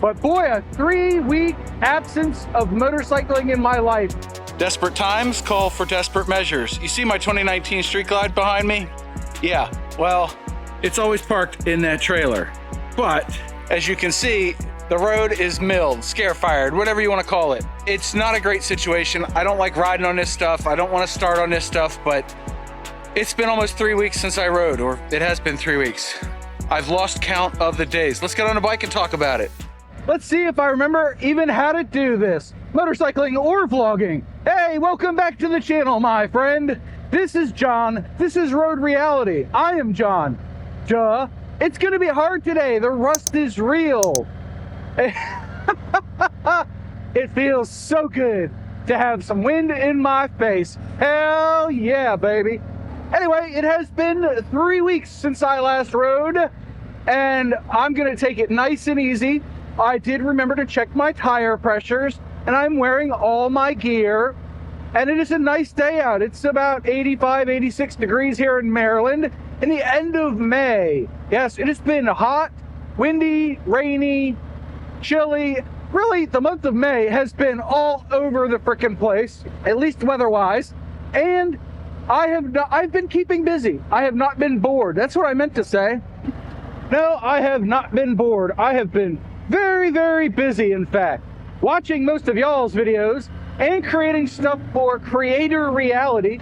But boy, a 3-week absence of motorcycling in my life. Desperate times call for desperate measures. You see my 2019 Street Glide behind me? Yeah, well, it's always parked in that trailer. But as you can see, the road is milled, scare fired, whatever you want to call it. It's not a great situation. I don't like riding on this stuff. I don't want to start on this stuff, but it's been almost 3 weeks since I rode, or it has been 3 weeks. I've lost count of the days. Let's get on a bike and talk about it. Let's see if I remember even how to do this, motorcycling or vlogging. Hey, welcome back to the channel, my friend. This is John. This is Road Reality. I am John. Duh. It's gonna be hard today. The rust is real. It feels so good to have some wind in my face. Hell yeah, baby. Anyway, it has been 3 weeks since I last rode, and I'm gonna take it nice and easy. I did remember to check my tire pressures, and I'm wearing all my gear, and it is a nice day out. It's about 85, 86 degrees here in Maryland in the end of May. Yes, it has been hot, windy, rainy, chilly. Really, the month of May has been all over the frickin' place, at least weather-wise, and I've been keeping busy. I have not been bored. That's what I meant to say. No, I have not been bored. I have been very, very busy, in fact, watching most of y'all's videos and creating stuff for Creator Reality.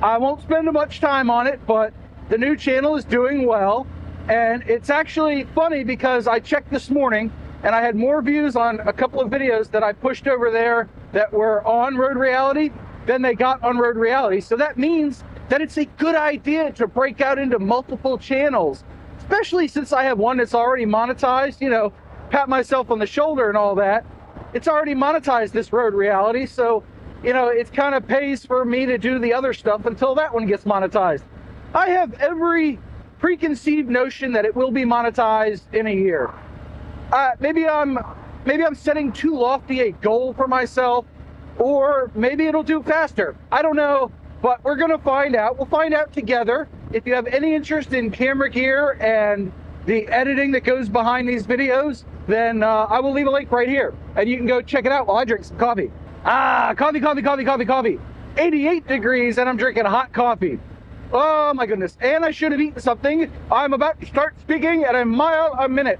I won't spend much time on it, but the new channel is doing well, and it's actually funny because I checked this morning and I had more views on a couple of videos that I pushed over there that were on Road Reality than they got on Road Reality. So that means that it's a good idea to break out into multiple channels, especially since I have one that's already monetized, you know, pat myself on the shoulder and all that. It's already monetized, this Road Reality, so, you know, it kind of pays for me to do the other stuff until that one gets monetized. I have every preconceived notion that it will be monetized in a year. Maybe I'm setting too lofty a goal for myself, or maybe it'll do faster. I don't know, but we're gonna find out. We'll find out together. If you have any interest in camera gear and the editing that goes behind these videos, then I will leave a link right here, and you can go check it out while I drink some coffee. Coffee. 88 degrees, and I'm drinking hot coffee. Oh my goodness, and I should have eaten something. I'm about to start speaking at a mile a minute.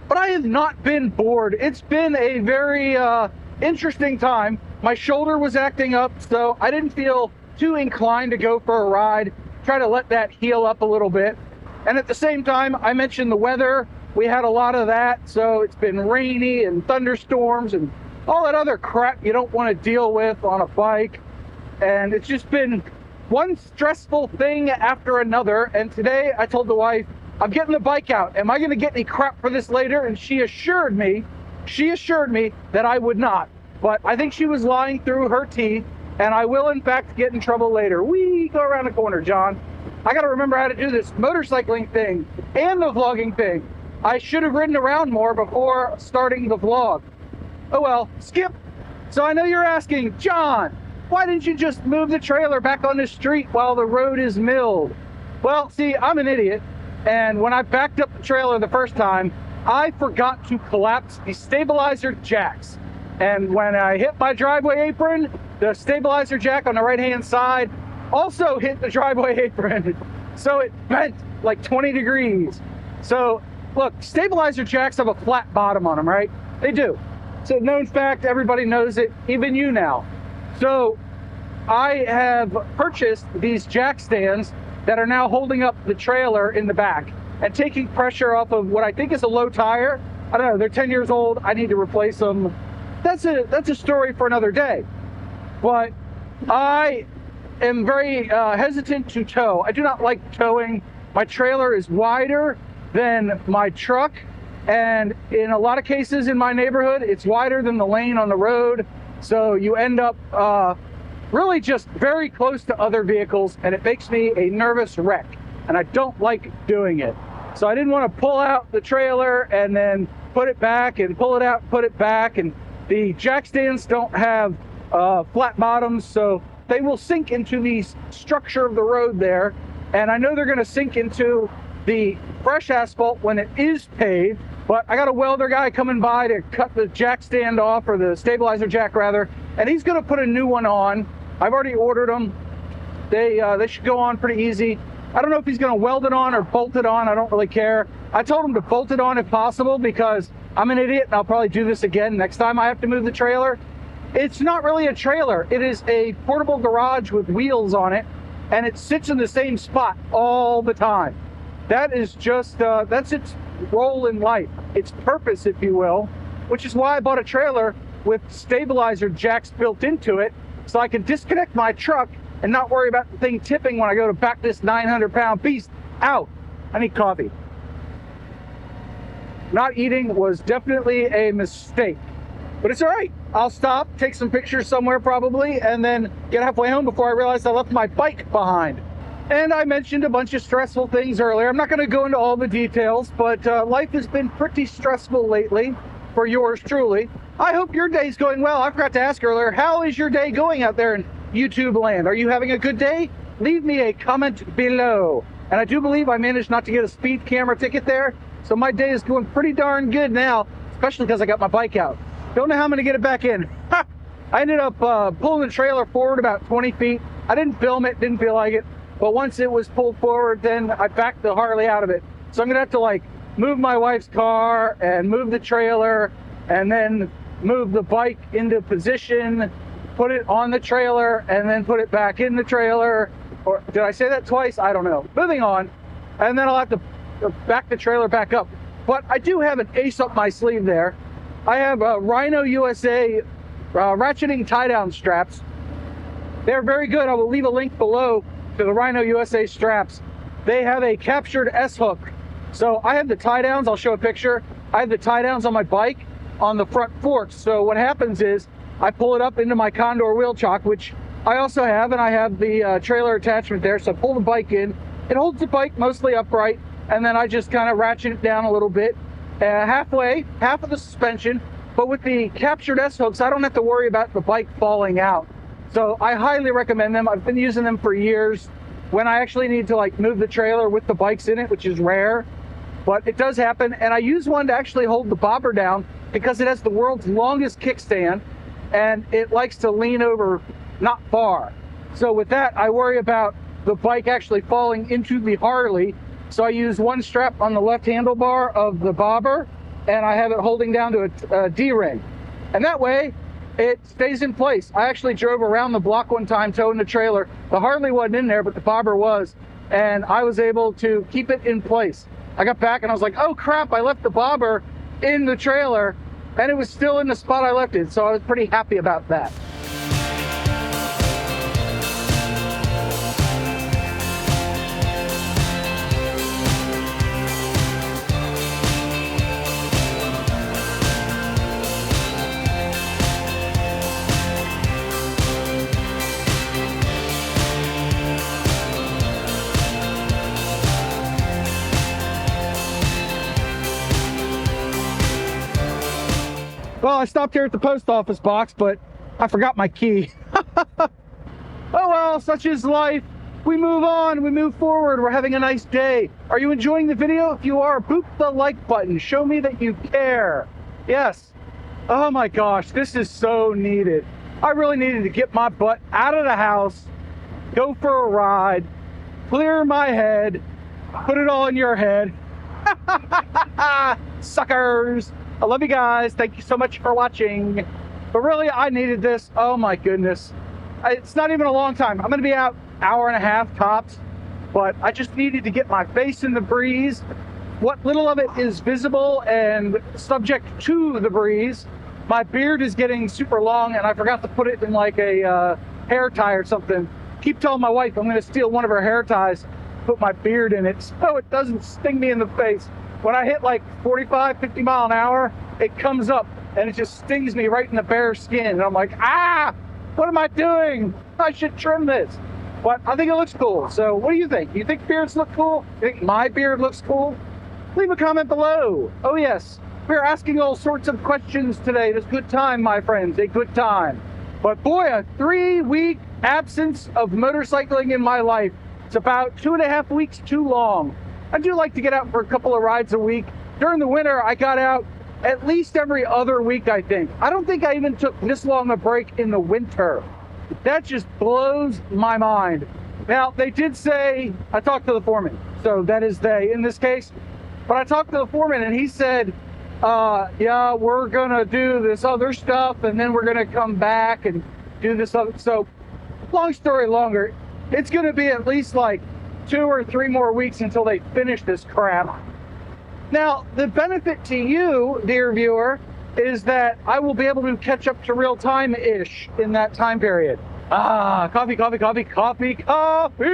But I have not been bored. It's been a very interesting time. My shoulder was acting up, so I didn't feel too inclined to go for a ride, try to let that heal up a little bit. And at the same time, I mentioned the weather. We had a lot of that, so it's been rainy and thunderstorms and all that other crap you don't want to deal with on a bike. And it's just been one stressful thing after another. And today I told the wife, I'm getting the bike out. Am I going to get any crap for this later? And she assured me that I would not. But I think she was lying through her teeth, and I will in fact get in trouble later. We go around the corner, John. I got to remember how to do this motorcycling thing and the vlogging thing. I should have ridden around more before starting the vlog. Oh well, skip. So I know you're asking, John, why didn't you just move the trailer back on the street while the road is milled? Well, see, I'm an idiot. And when I backed up the trailer the first time, I forgot to collapse the stabilizer jacks. And when I hit my driveway apron, the stabilizer jack on the right-hand side also hit the driveway apron. So it bent like 20 degrees. So look, stabilizer jacks have a flat bottom on them, right? They do. It's a known fact, everybody knows it, even you now. So I have purchased these jack stands that are now holding up the trailer in the back and taking pressure off of what I think is a low tire. I don't know, they're 10 years old. I need to replace them. That's a story for another day. But I am very hesitant to tow. I do not like towing. My trailer is wider than my truck, and in a lot of cases in my neighborhood, it's wider than the lane on the road. So you end up really just very close to other vehicles, and it makes me a nervous wreck, and I don't like doing it. So I didn't want to pull out the trailer and then put it back and pull it out, put it back. And the jack stands don't have flat bottoms, so they will sink into the structure of the road there. And I know they're going to sink into the fresh asphalt when it is paved. But I got a welder guy coming by to cut the jack stand off, or the stabilizer jack rather, and he's going to put a new one on. I've already ordered them. They should go on pretty easy. I don't know if he's going to weld it on or bolt it on. I don't really care. I told him to bolt it on if possible because I'm an idiot and I'll probably do this again next time I have to move the trailer. It's not really a trailer. It is a portable garage with wheels on it, and it sits in the same spot all the time. That is just, that's its role in life, its purpose, if you will, which is why I bought a trailer with stabilizer jacks built into it so I can disconnect my truck and not worry about the thing tipping when I go to back this 900-pound beast out. I need coffee. Not eating was definitely a mistake, but it's all right. I'll stop, take some pictures somewhere probably, and then get halfway home before I realize I left my bike behind. And I mentioned a bunch of stressful things earlier. I'm not going to go into all the details, but life has been pretty stressful lately for yours truly. I hope your day's going well. I forgot to ask earlier, how is your day going out there in YouTube land? Are you having a good day? Leave me a comment below. And I do believe I managed not to get a speed camera ticket there, so my day is going pretty darn good now, especially because I got my bike out. Don't know how I'm going to get it back in. I ended up pulling the trailer forward about 20 feet. I didn't film it, didn't feel like it. But once it was pulled forward, then I backed the Harley out of it. So I'm gonna have to like move my wife's car and move the trailer and then move the bike into position, put it on the trailer and then put it back in the trailer. Or did I say that twice? I don't know. Moving on. And then I'll have to back the trailer back up. But I do have an ace up my sleeve there. I have Rhino USA ratcheting tie-down straps. They're very good. I will leave a link below to the Rhino USA straps. They have a captured S-hook. So I have the tie downs, I'll show a picture. I have the tie downs on my bike on the front forks. So what happens is I pull it up into my Condor wheel chock, which I also have, and I have the trailer attachment there. So I pull the bike in. It holds the bike mostly upright, and then I just kind of ratchet it down a little bit, halfway, half of the suspension. But with the captured S-hooks, I don't have to worry about the bike falling out. So I highly recommend them. I've been using them for years when I actually need to like move the trailer with the bikes in it, which is rare, but it does happen. And I use one to actually hold the bobber down because it has the world's longest kickstand and it likes to lean over not far. So with that, I worry about the bike actually falling into the Harley. So I use one strap on the left handlebar of the bobber and I have it holding down to a D-ring. And that way, it stays in place. I actually drove around the block one time towing the trailer. The Harley wasn't in there, but the bobber was, and I was able to keep it in place. I got back and I was like, oh crap, I left the bobber in the trailer, and it was still in the spot I left it, so I was pretty happy about that. Well, I stopped here at the post office box, but I forgot my key. Oh well, such is life. We move on, we move forward, we're having a nice day. Are you enjoying the video? If you are, boop the like button. Show me that you care. Yes. Oh my gosh, this is so needed. I really needed to get my butt out of the house, go for a ride, clear my head, put it all in your head. Suckers. I love you guys. Thank you so much for watching. But really, I needed this. Oh my goodness. It's not even a long time. I'm going to be out hour and a half tops, but I just needed to get my face in the breeze. What little of it is visible and subject to the breeze. My beard is getting super long and I forgot to put it in like a hair tie or something. Keep telling my wife I'm going to steal one of her hair ties, put my beard in it so it doesn't sting me in the face. When I hit like 45, 50 mile an hour, it comes up and it just stings me right in the bare skin. And I'm like, ah, what am I doing? I should trim this. But I think it looks cool. So what do you think? You think beards look cool? You think my beard looks cool? Leave a comment below. Oh yes, we're asking all sorts of questions today. It's a good time, my friends, a good time. But boy, a 3-week absence of motorcycling in my life. It's about 2.5 weeks too long. I do like to get out for a couple of rides a week, During the winter, I got out at least every other week, I think. I don't think I even took this long a break in the winter. That just blows my mind. Now, they did say, I talked to the foreman, so that is they in this case, but I talked to the foreman and he said, yeah, we're gonna do this other stuff and then we're gonna come back and do this other. So, long story longer, it's gonna be at least like 2 or 3 more weeks until they finish this crap. Now, the benefit to you, dear viewer, is that I will be able to catch up to real time-ish in that time period. Coffee, coffee, coffee, coffee, coffee!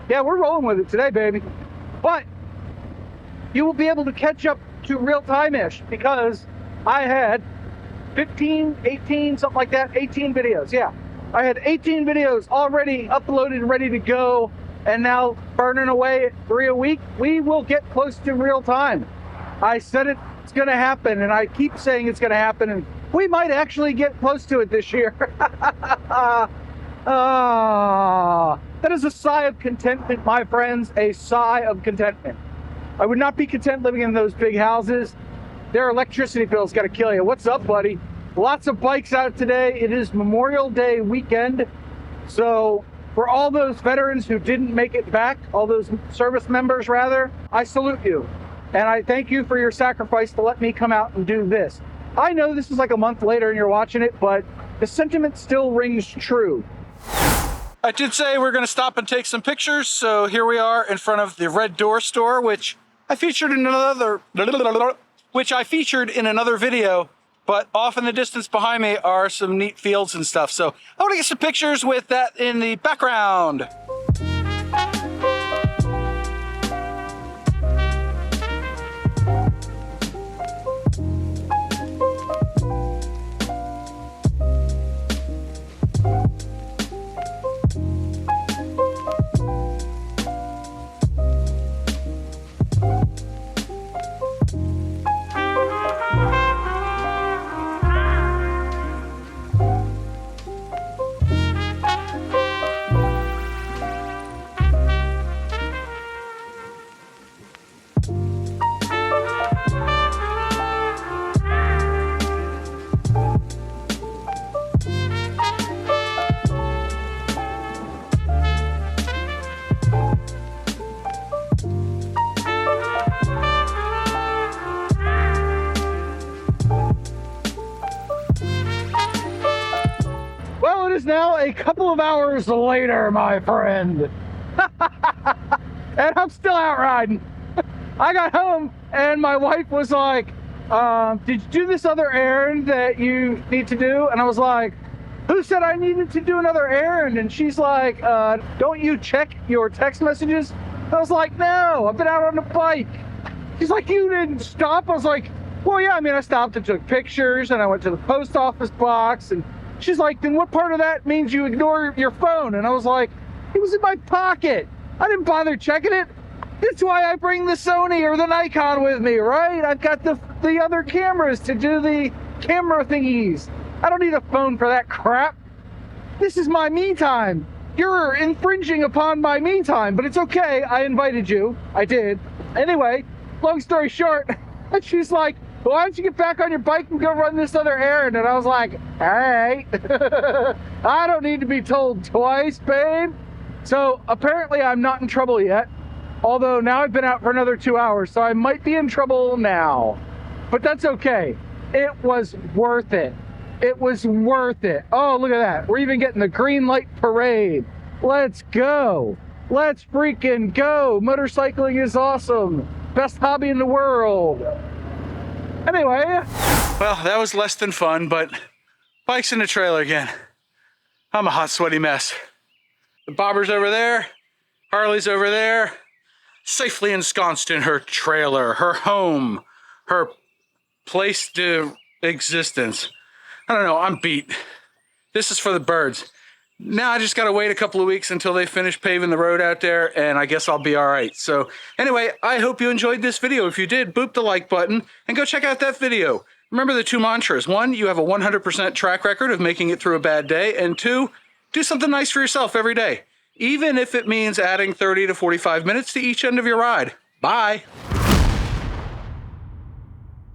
Yeah, we're rolling with it today, baby. But you will be able to catch up to real time-ish because I had 15, 18, something like that, 18 videos, yeah. I had 18 videos already uploaded, ready to go, and now burning away at 3 a week. We will get close to real time. I said it's gonna happen, and I keep saying it's gonna happen, and we might actually get close to it this year. That is a sigh of contentment, my friends, a sigh of contentment. I would not be content living in those big houses. Their electricity bill's gotta kill you. What's up, buddy? Lots of bikes out today. It is Memorial Day weekend. So for all those veterans who didn't make it back, all those service members rather, I salute you. And I thank you for your sacrifice to let me come out and do this. I know this is like a month later and you're watching it, but the sentiment still rings true. I did say we're going to stop and take some pictures, so here we are in front of the Red Door store, which I featured in another video, but off in the distance behind me are some neat fields and stuff. So I want to get some pictures with that in the background. Now a couple of hours later, my friend, and I'm still out riding. I got home and my wife was like, did you do this other errand that you need to do? And I was like, who said I needed to do another errand? And she's like, don't you check your text messages? I was like, no, I've been out on the bike. She's like, you didn't stop? I was like, well, yeah, I mean, I stopped and took pictures and I went to the post office box. And she's like, then what part of that means you ignore your phone? And I was like, it was in my pocket. I didn't bother checking it. That's why I bring the Sony or the Nikon with me, right? I've got the other cameras to do the camera thingies. I don't need a phone for that crap. This is my me time. You're infringing upon my me time, but it's okay. I invited you. I did. Anyway, long story short, she's like, why don't you get back on your bike and go run this other errand? And I was like, all right. I don't need to be told twice, babe. So apparently I'm not in trouble yet. Although now I've been out for another 2 hours, so I might be in trouble now. But that's okay. It was worth it. It was worth it. Oh, look at that. We're even getting the green light parade. Let's go. Let's freaking go. Motorcycling is awesome. Best hobby in the world. Anyway. Well, that was less than fun, but bike's in the trailer again. I'm a hot, sweaty mess. The bobber's over there. Harley's over there. Safely ensconced in her trailer, her home, her place to existence. I don't know, I'm beat. This is for the birds. Now I just gotta wait a couple of weeks until they finish paving the road out there, and I guess I'll be all right. So anyway, I hope you enjoyed this video. If you did, boop the like button and go check out that video. Remember the 2 mantras. 1, you have a 100% track record of making it through a bad day. And 2, do something nice for yourself every day, even if it means adding 30 to 45 minutes to each end of your ride. Bye.